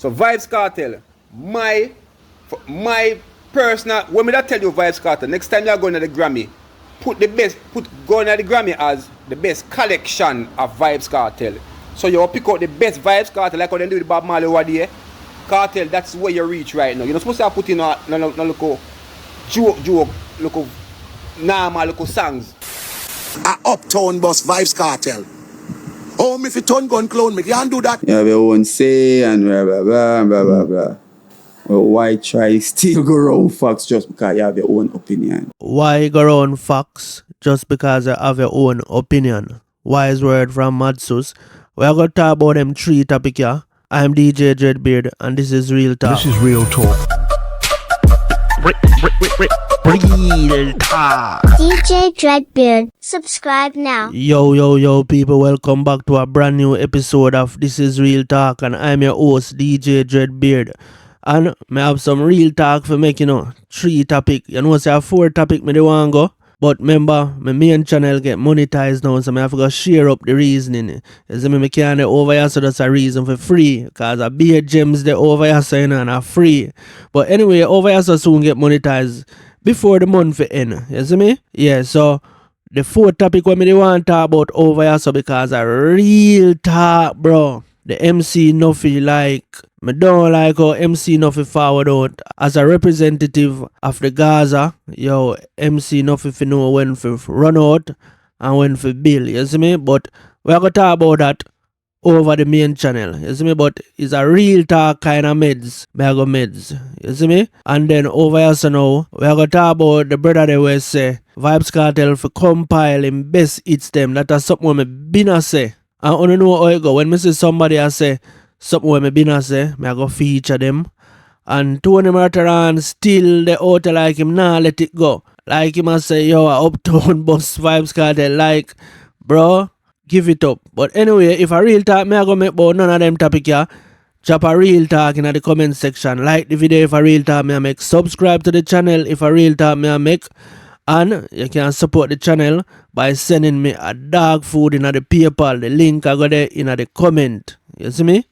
So Vybz Kartel, my personal, when me that tell you Vybz Kartel, next time you're going to the Grammy, going to the Grammy as the best collection of Vybz Kartel. So you pick out the best Vybz Kartel, like how they do with Bob Marley over there. Kartel, that's where you reach right now. You're not supposed to put in a local joke, local normal, local songs. A uptown boss Vybz Kartel. Oh, me fi turn gun clone, me can't do that. You have your own say and blah blah blah blah blah blah. Well, why try still go around facts just because you have your own opinion? Why go around facts just because you have your own opinion? Wise word from madsuss. We are going to talk about them 3 topics here. I'm DJ Dreadbeard and this is Real Talk. This is Real Talk. Real Talk. DJ Dreadbeard, subscribe now. Yo people, welcome back to a brand new episode of This is Real Talk and I'm your host DJ Dreadbeard. And I have some real talk for make 3 topics. You know, say 4 topics me dey want go. But remember, my main channel get monetized now, so I have to share up the reasoning. You see me can't over here, so that's a reason for free. Because I be gems they over here, so and are free. But anyway, over here so soon get monetized before the month end. You see me? Yeah, so the 4th topic what me want to talk about over here, so because a real talk, bro. The MC Nuffy me don't like how MC Nuffy forward out as a representative of the Gaza. Yo, MC Nuffy fi know when to run out and when to build, you see me? But we're going to talk about that over the main channel, you see me? But it's a real talk kind of meds, you see me? And then over here so now, we're going to talk about the brother they will say, Vybz Kartel for compiling best hits them. That is something me been say. I don't know how it go. When I see somebody I say something where I been say, I go feature them. And Tony Martaran still the out like him, nah let it go. Like him I say, yo, uptown boss Vybz Kartel, like, bro, give it up. But anyway, if a real talk, I go make about none of them topic here. Drop a real talk in the comment section. Like the video if a real talk I make. Subscribe to the channel if a real talk I make. And you can support the channel by sending me a dog food in the PayPal. The link I got there in the comment. You see me?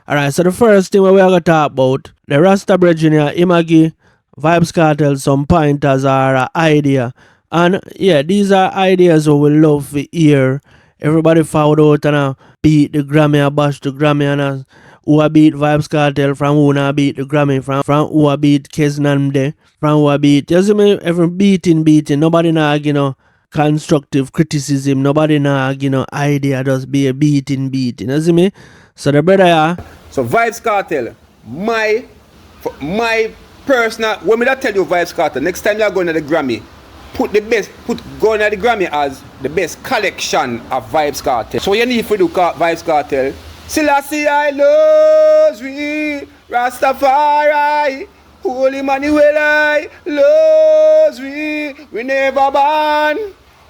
Alright, so the first thing we are going to talk about, the Rasta brethren here, Imagi, Vybz Kartel, some pointers are an idea. And yeah, these are ideas we love to hear. Everybody found out and beat the Grammy, bash the Grammy, and who beat Vybz Kartel, from who beat the Grammy, from who beat Kesnamde, from who beat, you see me, every beating, nobody now, constructive criticism, nobody now, idea, just be a beating, you see me? So the brother, So Vybz Kartel, my personal, when me that tell you Vybz Kartel, next time you're going to the Grammy, going to the Grammy as the best collection of Vybz Kartel. So you need to do Vybz Kartel. Selassie I love we, Rastafari, Holy Manuel I love we never ban.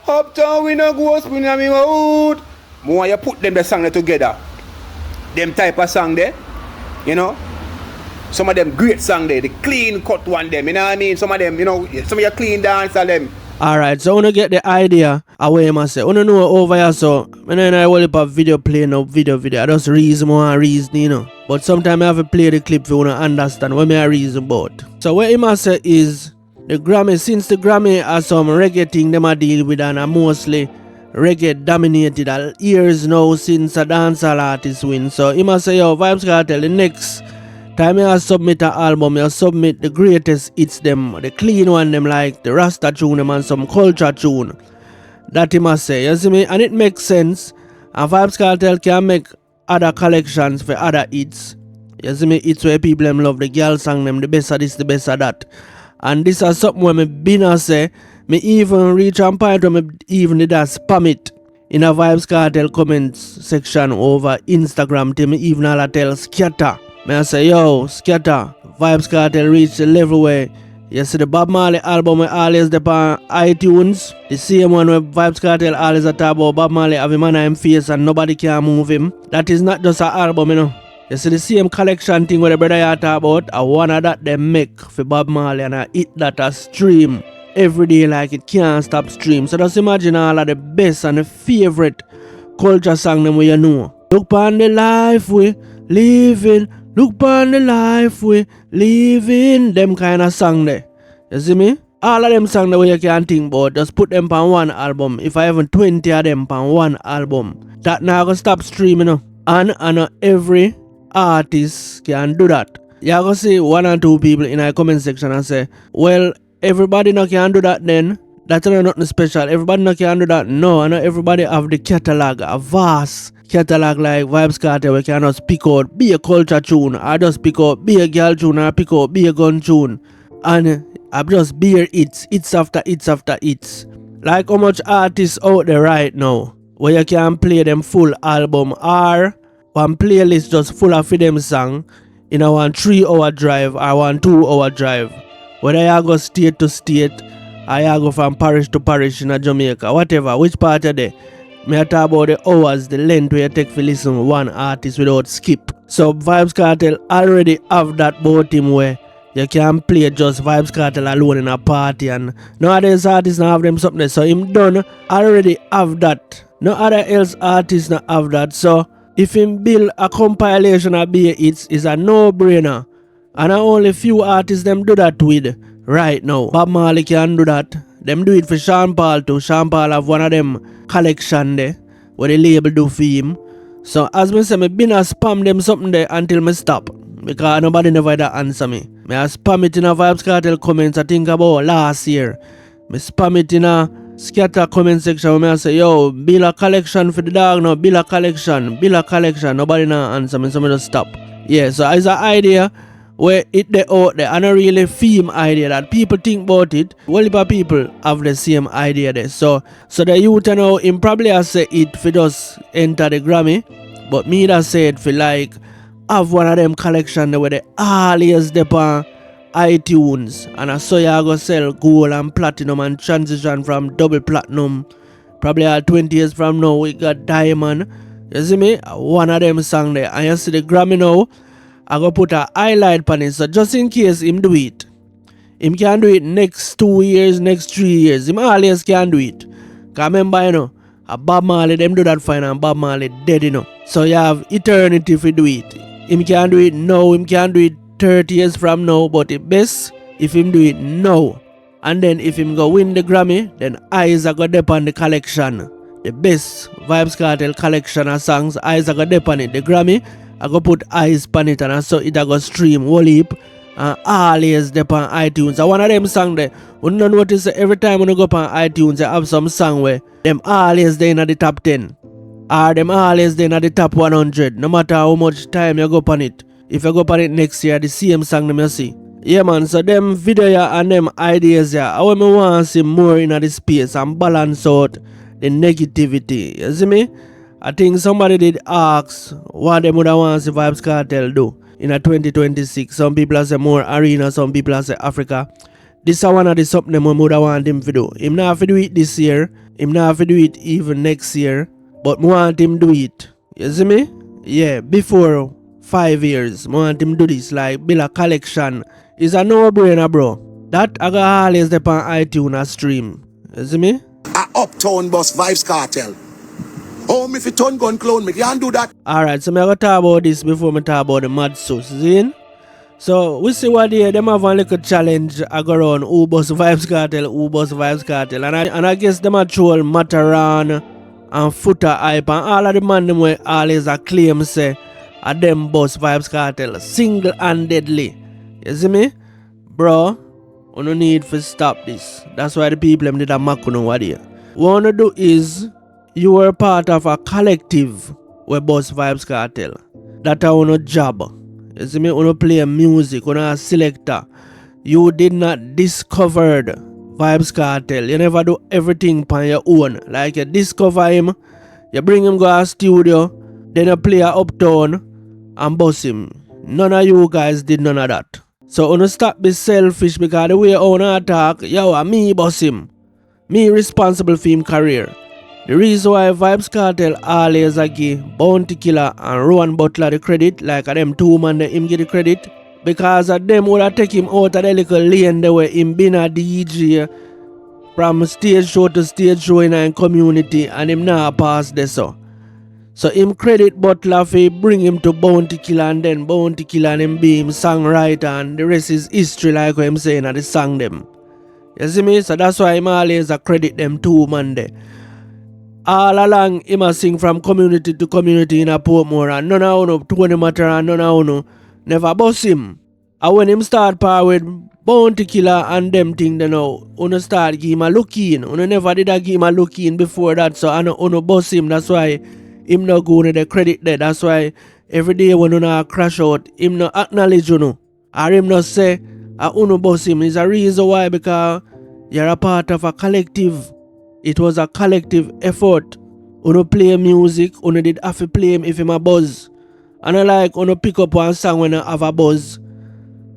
Uptown we no ghost, we no me out. More you put them the song together. Them type of song there, some of them great song there, the clean cut one them, you know what I mean? Some of them, some of your clean dance of them. Alright, so I want to get the idea away myself. I want to know over here, so when I will up video playing up video. I just reason, But sometimes I have to play the clip if you want to understand what I reason about. So what I must say is, the Grammy, since the Grammy has some reggae thing them I deal with and are mostly reggae dominated years now since a dancehall artist win. So he must say, yo, Vybz Kartel, the next time I submit an album, I submit the greatest hits them, the clean one them like the rasta tune them and some culture tune. That he must say, you see me? And it makes sense. And Vybz Kartel can make other collections for other hits. You see me? It's where people them love the girl song them, the best of this, the best of that. And this is something where me been say, me even reach a point where me even did a spam it in a Vybz Kartel comments section over Instagram till me even all tell scatter. Me I say, yo, scatter, Vybz Kartel reach the level where you see the Bob Marley album where always the on iTunes, the same one where Vybz Kartel always a talk about Bob Marley have him on him face and nobody can move him. That is not just an album, You see the same collection thing where the brother you talk about, a one of that they make for Bob Marley and I hit that a stream every day like it can't stop stream. So just imagine all of the best and the favorite culture song them where you know. Look on the life we living, Look upon the life we living. Them kind of song there. You see me? All of them songs the way you can think about, just put them on one album. If I have 20 of them on one album, that now gonna stop streaming. And not every artist can do that. You're gonna see one or two people in our comment section and say, well, everybody no can do that then. That's not nothing special. Everybody no can do that. No, I know everybody have the catalog, a vast catalog like Vybz Kartel. We can just pick out be a culture tune, or just pick out be a girl tune, or pick out be a gun tune. And I just bear hits after hits after hits. Like how much artists out there right now where you can play them full album or one playlist just full of them song in a 1 3-hour drive or 1 2-hour drive. Whether you go state to state or you go from parish to parish in Jamaica, whatever, which part of there. Me talk about the hours, the length where you take to listen to one artist without skip. So Vybz Kartel already have that about him where you can play just Vybz Kartel alone in a party, and nowadays artists now have them something there. So him done already have that. No other else artists not have that. So if him build a compilation of be it's a no-brainer. And only few artists them do that with right now. Bob Marley can do that. Them do it for Sean Paul too. Sean Paul have one of them collection there where the label do for him. So as me say, me been a spam them something there until me stop. Because nobody never had to answer me. Me a spam it in a Vybz Kartel comments I think about last year. Me spam it in a scatter comment section where me I say, yo, build a collection for the dog now, build a collection. Nobody now answer me, so me just stop. Yeah, so it's an idea where it they out there, and a really theme idea that people think about it. Well, if people have the same idea there. So the youth now, him probably has say it for just enter the Grammy, but me that say it for like have one of them collection where they always depend iTunes, and I saw you go sell gold and platinum and transition from double platinum. Probably 20 years from now we got diamond. You see me? One of them song there. And you see the Grammy now, I go put a highlight on it. So just in case him do it, him can do it next 2 years, next 3 years. Him always can do it. Cause remember, you know, a Bob Marley them do that fine and Bob Marley dead, you know. So you have eternity if you do it. Him can do it now, him can do it 30 years from now, but the best if him do it now. And then if him go win the Grammy, then eyes are go dip on the collection. The best Vybz Kartel collection of songs, eyes are go dip on it. The Grammy, I go put eyes on it, and so it I go stream whole heap and always dip on iTunes. And one of them songs there, you don't notice every time when you go up on iTunes, you have some song where them always there in the top 10. Or them always there in the top 100, no matter how much time you go on it. If you go on it next year, the same song them you see. Yeah man, so them video and them ideas I want me want to see more in the space and balance out the negativity. You see me? I think somebody did ask what them would want to see Vybz Kartel do in a 2026. Some people say more arena, some people say Africa. This is one of the something them would want him to do. Him not have to do it this year, him not have to do it even next year. But I want him do it. You see me? Yeah, before 5 years. I want him do this, like build a collection. It's a no-brainer, bro. That I got always dep on iTunes and stream. You see me? A uptown boss Vybz Kartel. Oh, me fi turn gun clone, me can't do that. Alright, so I'm going to talk about this before I talk about the madsuss. See? So, we see what they them have a little challenge I go around who boss Vybz Kartel, And I guess them a troll Mataran and Footer hype and all of the man them way always a claim say a them boss Vybz Kartel single-handedly. You see me? Bro, we no need to stop this. That's why the people them did a makuno what here. What we do is you are part of a collective where boss Vybz Kartel. That's our job. You see me? We don't play music, we don't a selector. You did not discover Vybz Kartel. You never do everything on your own. Like you discover him, you bring him go to a studio, then you play a uptown and boss him. None of you guys did none of that. So you don't stop be selfish because the way you attack, yo, me boss him. Me responsible for him career. The reason why Vybz Kartel always give Bounty Killer and Rowan Butler the credit, like them two man that him give the credit, because of them would have take him out of the little lane the way him been a DJ from stage show to stage show in a community and him now pass this so. So him credit Butler for bring him to Bounty Killer, and then Bounty Killer and him be him songwriter, and the rest is history, like what I'm saying at the song them. You see me? So that's why him always a credit them two man there. All along him a sing from community to community in a Portmore, and none of uno Tony Matter and none of uno never boss him. And when him start par with Bounty Killer and them thing, you know, uno start give him a look in. Uno never did a give him a look in before that, so uno boss him. That's why him no go to the credit there. That's why every day when uno crash out, him no acknowledge uno. Or him no say uno boss him. Is a reason why, because you're a part of a collective. It was a collective effort. Uno play music, uno did have to play him if him a buzz. And I like uno pick up one song when I have a buzz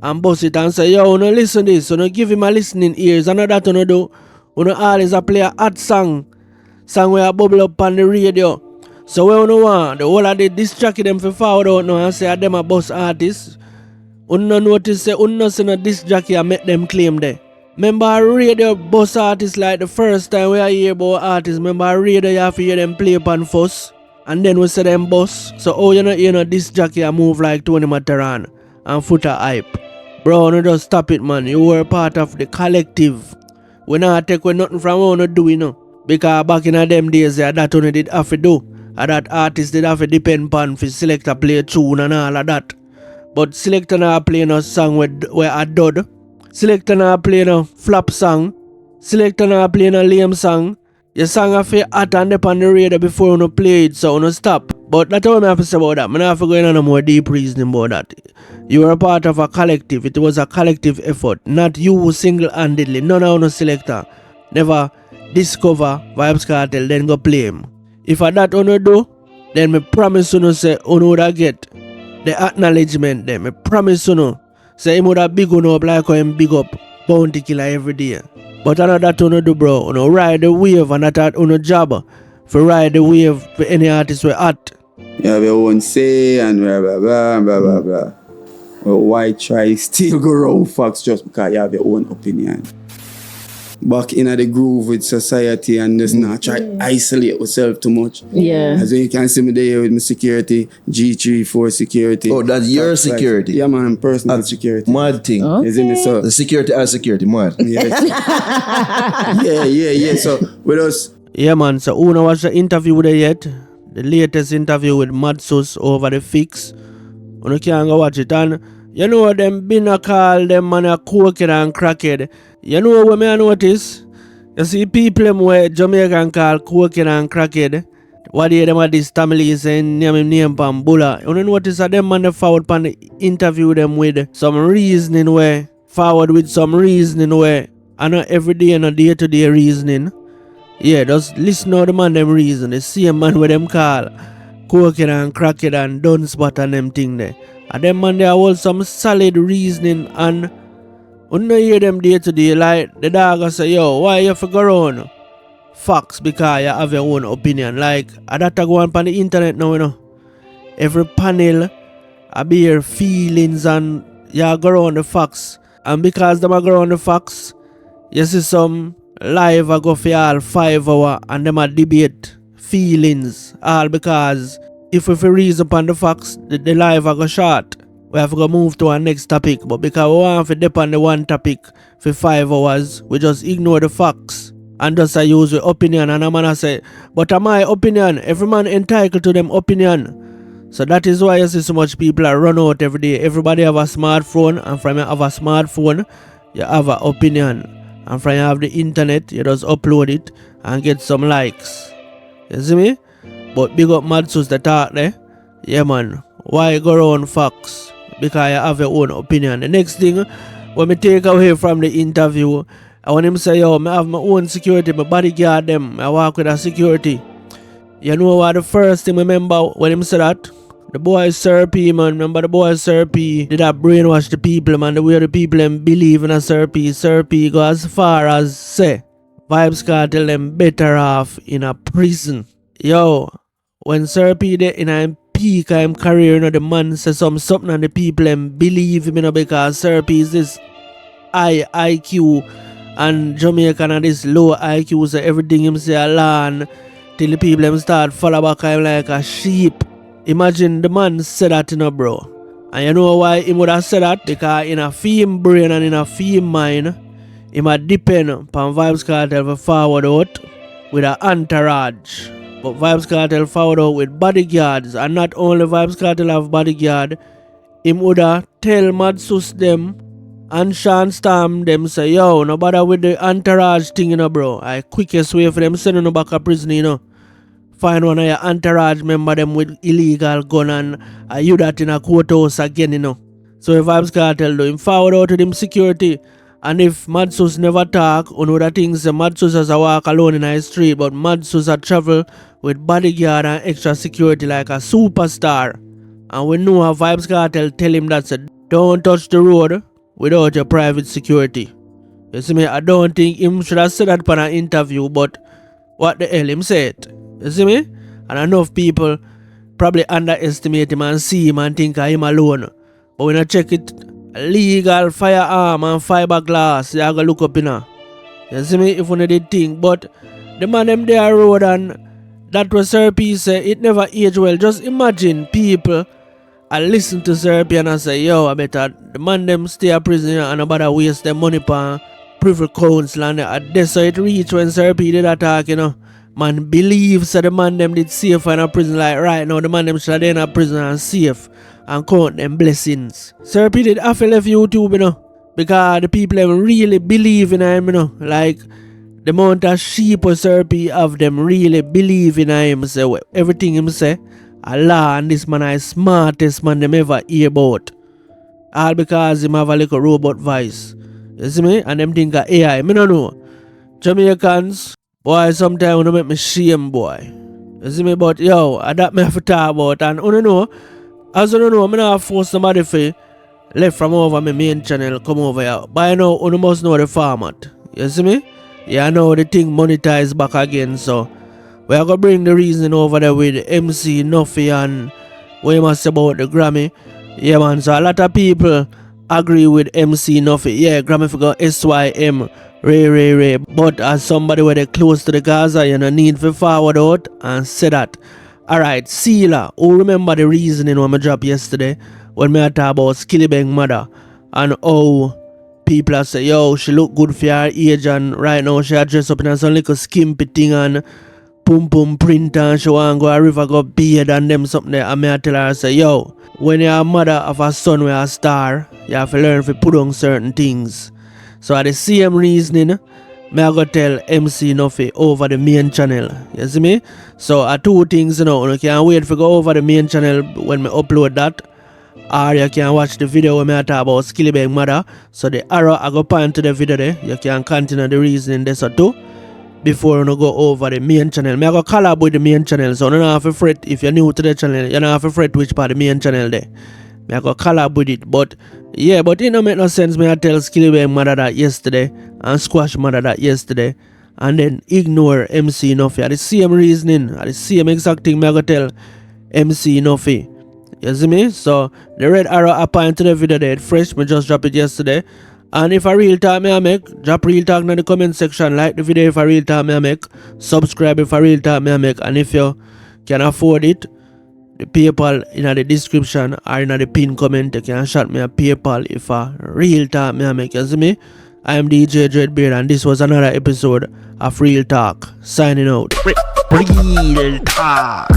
and buzz it and say, yo, uno listen this, uno give him a listening ears. And that uno do, uno always a play a hot song where I bubble up on the radio. So when uno want, the whole of the disc jockey them for forward out now and say them a buzz artists. Uno notice say uno say no disc jockey and make them claim there. Remember radio bus artists, like the first time we hear about artists, remember radio you have to hear them play upon fuss, and then we say them bus. So you know this jockey a move like Tony Materan and Footer Hype. Bro, no just stop it, man. You were part of the collective. We not take away nothing from what we do, you know. Because back in them days, that only did have to do. And that artist did have to depend upon for selector play tune and all of that. But selector not play no song where a dud. Selector not play no flop song. Selector not play no lame song. Your song have to hot and up on the radio before you play it, so you stop. But that's all I have to say about that. I don't have to go in on a more deep reasoning about that. You were a part of a collective. It was a collective effort. Not you single-handedly. None of you selector never discover Vybz Kartel, then go play him. If I that you do, then I promise you say you would get the acknowledgement then. I promise you say him would have big up like how him big up Bounty Killer every day. But I know that you do, bro. You ride the wave, and that you job for ride the wave for any artist we at. You have your own say and blah blah blah blah blah blah. Well, why try still go around facts just because you have your own opinion? Back in the groove with society and just not try to isolate yourself too much. Yeah. As you can see me there with my security, G34 security. Oh, that's your security? Yeah, man, personal security. Mad thing. Okay. You see me, so The security as security, mad. yeah. So with us, Yeah, man. So who watch the interview there yet? The latest interview with madsuss over the fix. You can't go watch it. And you know them been a call them man a cokehead and crackhead. You know what me notice? You see people them where Jamaican call cokehead and crackhead. What they them are these families and name Pambula. You notice that them man they forward pan the interview them with some reasoning way. Forward with some reasoning way. And not every day and a day-to-day reasoning. Yeah, just listen to the man them reason. The same man with them call cokehead and crackhead and done spot and them thing there. And them man they hold some solid reasoning, and you don't hear them day to day like the dog say, yo, why you figure around facts because you have your own opinion. Like that go on the internet now, you know. Every panel I bear feelings and you go around the facts. And because them go around the facts, you see some live I go for all 5 hours and them a debate feelings, all because if we reason upon the facts, the live I go short. We have to go move to our next topic. But because we want to depend on the one topic for 5 hours, we just ignore the facts and just use the opinion. And I'm gonna say, but my opinion, every man entitled to them opinion. So that is why you see so much people are run out every day. Everybody have a smartphone, and from you have a smartphone, you have an opinion. And from you have the internet, you just upload it and get some likes. You see me? But big up madsuss the talk there. Yeah, man. Why go around facts? Because you have your own opinion. The next thing, when me take away from the interview, I want him to say, yo, I have my own security, my bodyguard them. I work with a security. You know what the first thing I remember when him said that? The boy Sir P, man. Remember the boy Sir P did that brainwash the people, man. The way the people them believe in a Sir P. Sir P go as far as say Vybz Kartel them better off in a prison. Yo, when Sir P there in a peak of his career, you know, the man say something and the people them believe him, you know, because Sir P is this high IQ and Jamaican and this low IQ, so everything him say a learn till the people them start follow back him like a sheep. Imagine the man said that, bro. And you know why he would have said that? Because in a film brain and in a film mind, he might depend upon Vybz Kartel for forward out with an entourage. But Vybz Kartel forward out with bodyguards. And not only Vybz Kartel have bodyguard, him would have tell madsuss them and Sean Storm them say, yo, no bother with the entourage thing, bro. I quickest way for them sending you back to prison, Find one of your entourage member them with illegal gun and you that in a courthouse again, So if Vybz Kartel do him forward out to them security, and if madsuss never talk, the things madsuss has a walk alone in the street, but madsuss a travel with bodyguard and extra security like a superstar. And we know how Vybz Kartel tell him that said, don't touch the road without your private security. You see me, I don't think him should have said that in an interview, but what the hell him said. You see me? And enough people probably underestimate him and see him and think of him alone. But when I check it, legal firearm and fiberglass, you gotta look up You see me? If one did think, but the man them there road and that was Sir P say it never age well. Just imagine people I listen to Sir P and I say, yo, I better the man them stay a prison and nobody waste their money for privy council and that's how it reach when Sir P did attack, Man believes that the man them did safe in a prison like right now the man them should be in a prison and safe and count them blessings. Sir P did have to left YouTube, because the people them really believe in him, like the amount of sheep Sir P have them really believe in him. So everything him say, Allah and this man is smartest man them ever hear about. All because him have a little robot voice. You see me? And them think of AI. Me no know. Jamaicans, boy, sometimes you make me shame, boy. You see me? But yo, that me have to talk about. And you know, as you know, I'm not force somebody to left from over my main channel, come over here. By now, you must know the format. You see me? Yeah, I know the thing monetized back again, so we are going to bring the reason over there with MC Nuffy and what you must say about the Grammy. Yeah, man, so a lot of people agree with MC Nuffy. Yeah, Grammy figure SYM, Ray. But as somebody where they close to the Gaza, you know, need to forward out and say that. Alright, Sealer, who remember the reasoning when I dropped yesterday when I talk about Skillibeng mother and how people are say, yo, she look good for her age and right now she dress up in some little skimpy thing and pum print and she want to go a river go beard and them something there. And I tell her, say, yo, when you're a mother of a son with a star, you have to learn to put on certain things. So at the same reasoning, I go tell MC Nuffy over the main channel. You see me? So two things, you can wait for go over the main channel when I upload that. Or you can watch the video when I talk about Skillibeng mother. So the arrow I go point to the video there. You can continue the reasoning there so too. Before you go over the main channel. I go collab with the main channel. So you don't have to fret if you're new to the channel. You don't have to fret which part of the main channel there. I go collab with it. But yeah, but it don't make no sense me I tell Skillibeng mother that yesterday and Squash mother that yesterday and then ignore MC Nuffy. At the same reasoning, at the same exact thing I go tell MC Nuffy. You see me? So the red arrow I point to the video there, it's fresh, me just drop it yesterday. And if a real talk me I make, drop real talk in the comment section, like the video if a real talk me I make, subscribe if a real talk me I make, and if you can afford it, the PayPal in the description or in the pin comment, you can shout me a PayPal if a real talk me I make. You see me? I am DJ Dreadbeard and this was another episode of Real Talk. Signing out. Real Talk.